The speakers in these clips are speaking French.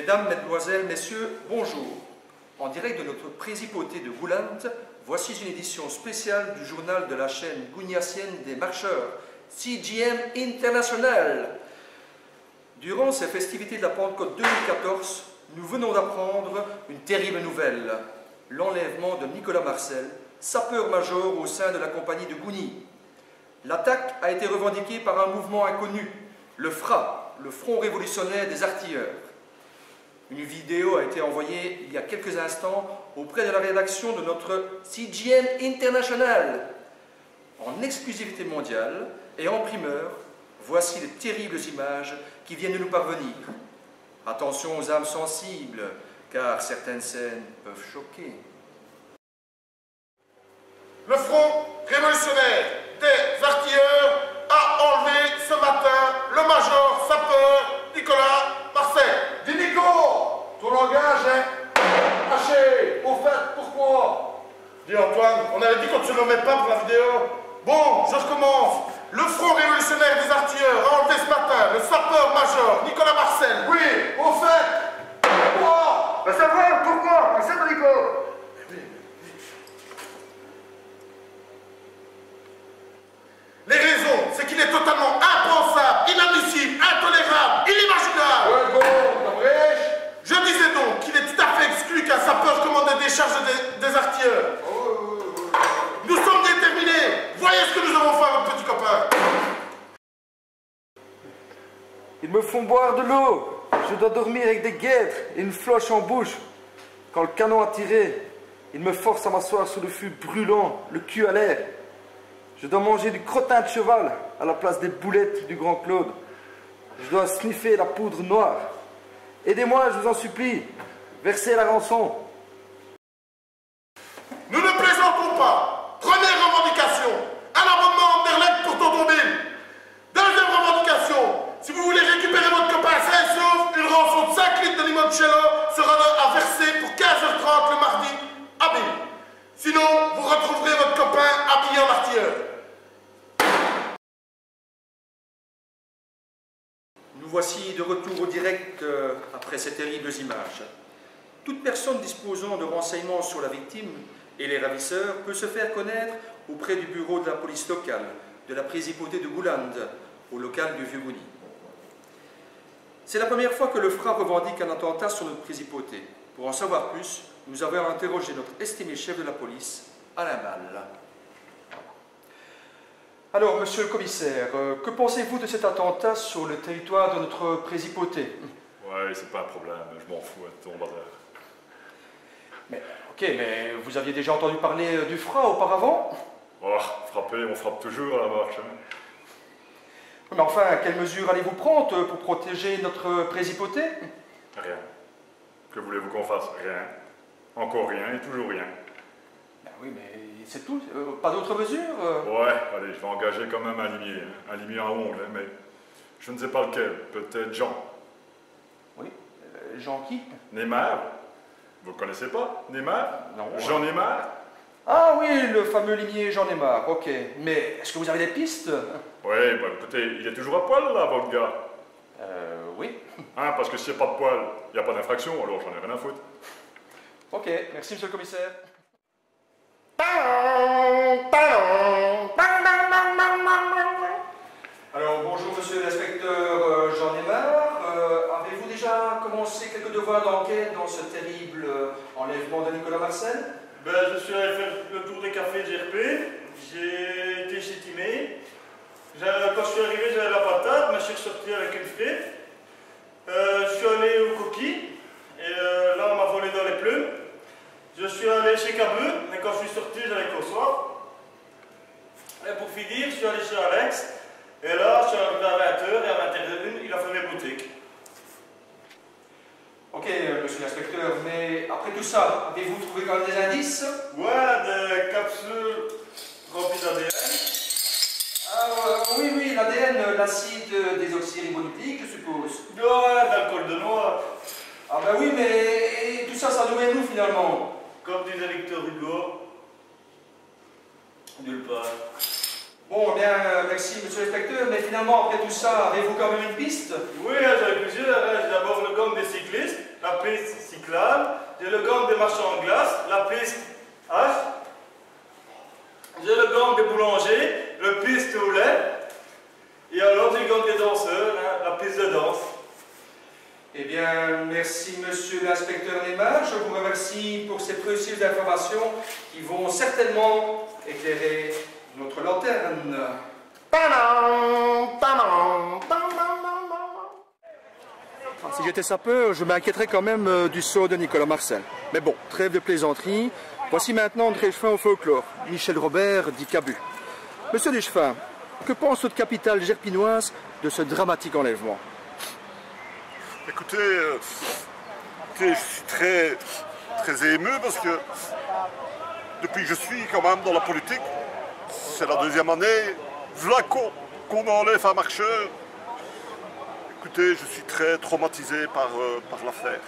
Mesdames, Mesdemoiselles, Messieurs, bonjour. En direct de notre principauté de Goulant, voici une édition spéciale du journal de la chaîne gouniassienne des marcheurs, CGM International. Durant ces festivités de la Pentecôte 2014, nous venons d'apprendre une terrible nouvelle, l'enlèvement de Nicolas Marcel, sapeur-major au sein de la compagnie de Gouny. L'attaque a été revendiquée par un mouvement inconnu, le FRA, le Front révolutionnaire des artilleurs. Une vidéo a été envoyée il y a quelques instants auprès de la rédaction de notre CGM International. En exclusivité mondiale et en primeur, voici les terribles images qui viennent de nous parvenir. Attention aux âmes sensibles, car certaines scènes peuvent choquer. Le Front révolutionnaire des artilleurs a enlevé ce matin le major sapeur Nicolas Marcel. Dis Nico, ton langage est haché. Au fait, pourquoi? Dis Antoine, on avait dit qu'on ne se nommait pas pour la vidéo. Bon, je recommence. Le Front révolutionnaire des artilleurs a enlevé ce matin le sapeur-major Nicolas Marcel. Oui, au fait, pourquoi? Ben ça va, pourquoi? C'est ça, Nico. Les raisons, c'est qu'il est totalement impensable, inadmissible, intolérable, inimaginable. Ouais, bon, la brèche. Je disais donc qu'il est tout à fait exclu qu'un sapeur commande des décharges des artilleurs. Nous sommes déterminés. Voyez ce que nous avons fait à votre petit copain. Ils me font boire de l'eau. Je dois dormir avec des guêtres et une floche en bouche. Quand le canon a tiré, ils me forcent à m'asseoir sur le fût brûlant, le cul à l'air. Je dois manger du crottin de cheval à la place des boulettes du grand Claude. Je dois sniffer la poudre noire. Aidez-moi, je vous en supplie. Versez la rançon. Nous ne plaisantons pas. Première revendication, un abonnement Anderlecht pour Tonton Bill. Deuxième revendication, si vous voulez récupérer votre copain sain et sauf, une rançon de 5 litres de limoncello sera à verser pour 15h30 le mardi à Bill. Sinon, vous retrouverez votre copain habillé en artilleur. Nous voici de retour au direct après ces terribles images. Toute personne disposant de renseignements sur la victime et les ravisseurs peut se faire connaître auprès du bureau de la police locale, de la principauté de Goulant, au local du Vieux-Gouny. C'est la première fois que le FRA revendique un attentat sur notre principauté. Pour en savoir plus, nous avons interrogé notre estimé chef de la police, Alain Mal. Alors, monsieur le commissaire, que pensez-vous de cet attentat sur le territoire de notre principauté? Ouais, c'est pas un problème, je m'en fous, ton bazar. Mais, ok, mais vous aviez déjà entendu parler du FRA auparavant? Oh, frapper, on frappe toujours à la marche. Hein. Mais enfin, quelles mesures allez-vous prendre pour protéger notre principauté? Rien. Que voulez-vous qu'on fasse? Rien. Encore rien et toujours rien. Ben oui, mais c'est tout. Pas d'autres mesures? Ouais, allez, je vais engager quand même un limier. Hein. Un limier à ongles, hein, mais je ne sais pas lequel. Peut-être Jean. Oui. Jean qui? Neymar? Vous connaissez pas Neymar? Non. Jean Neymar? Ah oui, le fameux limier Jean Neymar, ok. Mais est-ce que vous avez des pistes? Ouais, bah écoutez, il est toujours à poil là, votre gars. Oui. Hein, parce que s'il n'y a pas de poil, il n'y a pas d'infraction, alors j'en ai rien à foutre. Ok, merci monsieur le commissaire. Alors bonjour monsieur l'inspecteur Jean Neymar. Avez-vous déjà commencé quelques devoirs d'enquête dans ce terrible enlèvement de Nicolas Marcel? Ben, je suis allé faire le tour des cafés de GRP, j'ai été chez Timé. Quand je suis arrivé, j'avais la patate, mais je suis ressorti avec une frite. Je suis allé au coquille, et là on m'a volé dans les plumes. Je suis allé chez Cabeux, et quand je suis sorti, j'allais qu'au soir. Et pour finir, je suis allé chez Alex, et là je suis arrivé à 20h, et à 21h, il a fermé boutique. Ok, monsieur l'inspecteur, mais après tout ça, avez-vous trouvé quand même des indices? Ouais, des capsules remplies d'ADN. Ah oui, l'ADN, l'acide désoxyribonucléique, je suppose. Ouais, d'alcool de noix. Ah ben oui, mais tout ça, ça nous mène où finalement? Comme disait Victor Hugo, nulle part. Bon, bien, merci monsieur l'inspecteur, mais finalement, après tout ça, avez-vous quand même une piste? Oui, j'avais plusieurs. J'ai d'abord le gang des cyclistes. la piste cyclable, j'ai le gang des marchands en glace, la piste H, j'ai le gang des boulangers, le piste au lait, et alors j'ai le gang des danseurs, hein, la piste de danse. Eh bien, merci monsieur l'inspecteur Neymar. Je vous remercie pour ces précieuses informations qui vont certainement éclairer notre lanterne. Si j'étais sapeur, je m'inquiéterais quand même du sort de Nicolas Marcel. Mais bon, trêve de plaisanterie. Voici maintenant André Chevin au folklore. Michel Robert dit Cabu. Monsieur Deschevin, que pense notre capitale gerpinoise de ce dramatique enlèvement? Écoutez, je suis très ému parce que depuis que je suis quand même dans la politique, c'est la deuxième année, voilà qu'on enlève un marcheur. Écoutez, je suis très traumatisé par l'affaire.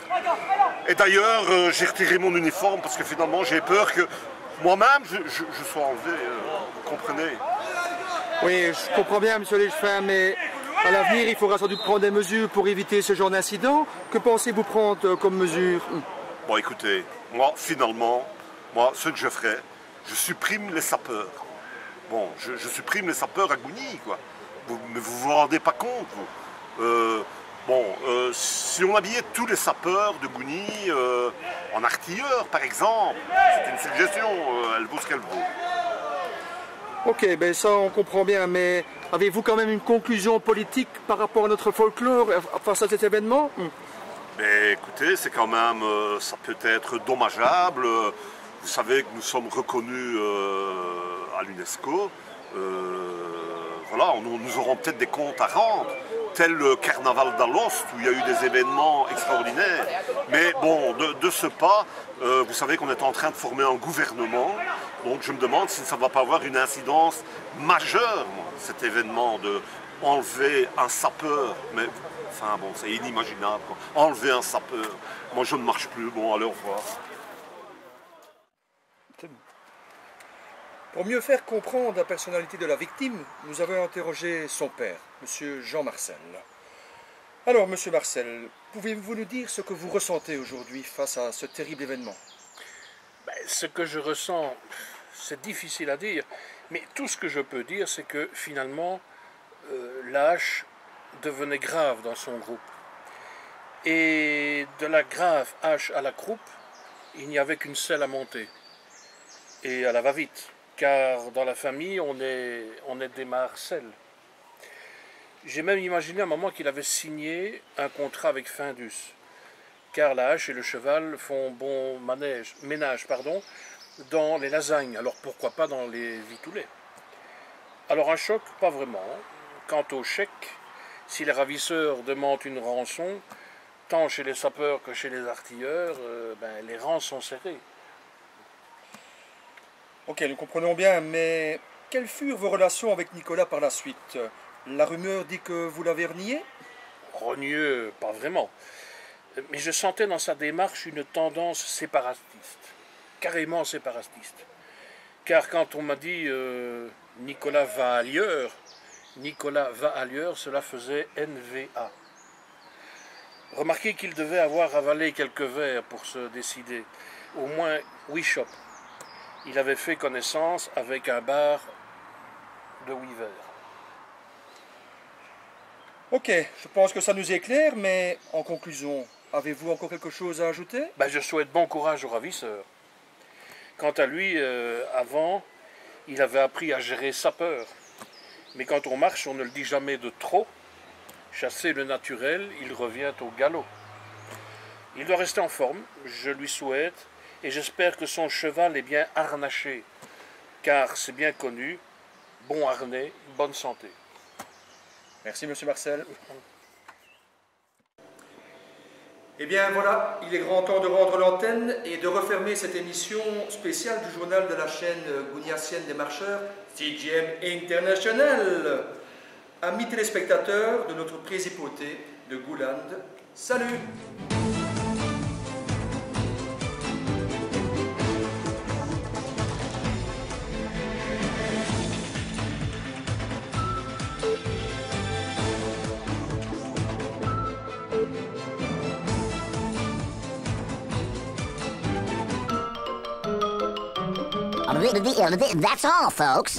Et d'ailleurs, j'ai retiré mon uniforme parce que finalement j'ai peur que moi-même je sois enlevé, vous comprenez? Oui, je comprends bien, monsieur Deschevin, mais à l'avenir, il faudra sans doute prendre des mesures pour éviter ce genre d'incident. Que pensez-vous prendre comme mesure? Bon, écoutez, moi, finalement, ce que je ferais, je supprime les sapeurs. Bon, je supprime les sapeurs à Gouny, quoi. Mais vous vous rendez pas compte, vous. Si on habillait tous les sapeurs de Gouny en artilleurs, par exemple, c'est une suggestion, elle vaut ce qu'elle vaut. Ok, ben ça on comprend bien, mais avez-vous quand même une conclusion politique par rapport à notre folklore face à cet événement? Mais écoutez, c'est quand même, ça peut être dommageable. Vous savez que nous sommes reconnus à l'UNESCO. Voilà, nous aurons peut-être des comptes à rendre, tel le carnaval d'Alost où il y a eu des événements extraordinaires. Mais bon, de ce pas, vous savez qu'on est en train de former un gouvernement, donc je me demande si ça ne va pas avoir une incidence majeure, cet événement de enlever un sapeur. Mais enfin bon, c'est inimaginable, quoi. Enlever un sapeur. Moi je ne marche plus, bon, allez, au revoir. Pour mieux faire comprendre la personnalité de la victime, nous avons interrogé son père, M. Jean Marcel. Alors, M. Marcel, pouvez-vous nous dire ce que vous ressentez aujourd'hui face à ce terrible événement? Ce que je ressens, c'est difficile à dire, mais tout ce que je peux dire, c'est que finalement, la H devenait grave dans son groupe. Et de la grave H à la croupe, il n'y avait qu'une selle à monter. Et elle va vite. Car dans la famille, on est des Marcel. J'ai même imaginé à un moment qu'il avait signé un contrat avec Findus, car la hache et le cheval font bon ménage dans les lasagnes, alors pourquoi pas dans les vitoulets. Alors un choc, pas vraiment. Quant au chèque, si les ravisseurs demandent une rançon, tant chez les sapeurs que chez les artilleurs, les rangs sont serrés. Ok, nous comprenons bien, mais quelles furent vos relations avec Nicolas par la suite? La rumeur dit que vous l'avez renié? Renieux, pas vraiment. Mais je sentais dans sa démarche une tendance séparatiste, carrément séparatiste. Car quand on m'a dit Nicolas va ailleurs, cela faisait NVA. Remarquez qu'il devait avoir avalé quelques verres pour se décider, au moins 8 chopes. Il avait fait connaissance avec un bar de 8 verres. Ok, je pense que ça nous éclaire, mais en conclusion, avez-vous encore quelque chose à ajouter? Je souhaite bon courage au ravisseur. Quant à lui, avant, il avait appris à gérer sa peur. Mais quand on marche, on ne le dit jamais de trop. Chasser le naturel, il revient au galop. Il doit rester en forme, je lui souhaite, et j'espère que son cheval est bien harnaché, car c'est bien connu, bon harnais, bonne santé. Merci, M. Marcel. Eh bien voilà, il est grand temps de rendre l'antenne et de refermer cette émission spéciale du journal de la chaîne gouniassienne des marcheurs, CGM International. Amis téléspectateurs de notre précipauté de Gouland, salut! That's all, folks.